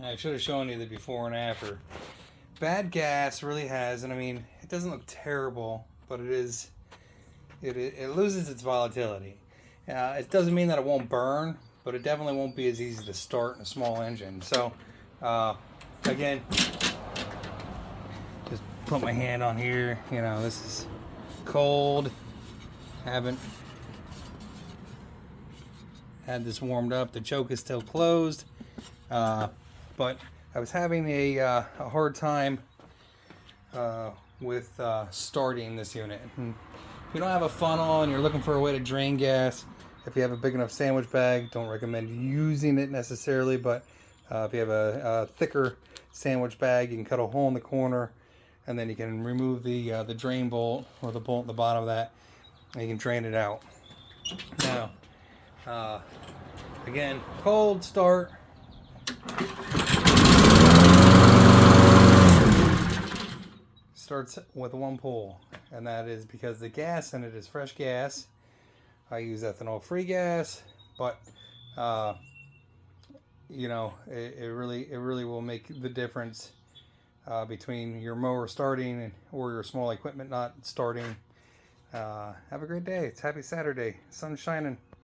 I should have shown you the before and after. Bad gas really has, and I mean, it doesn't look terrible, but it is. It loses its volatility. It doesn't mean that it won't burn, but it definitely won't be as easy to start in a small engine. So, again, just put my hand on here. You know, this is cold. Haven't had this warmed up. The choke is still closed, but I was having a hard time with starting this unit. And if you don't have a funnel and you're looking for a way to drain gas, if you have a big enough sandwich bag, don't recommend using it necessarily, but if you have a thicker sandwich bag, you can cut a hole in the corner, and then you can remove the drain bolt or the bolt at the bottom of that, and you can drain it out. Now, again, cold start. Starts with one pull, and that is because the gas in it is fresh gas. I use ethanol-free gas, but you know, it really will make the difference between your mower starting or your small equipment not starting. Have a great day. It's happy Saturday. Sun's shining.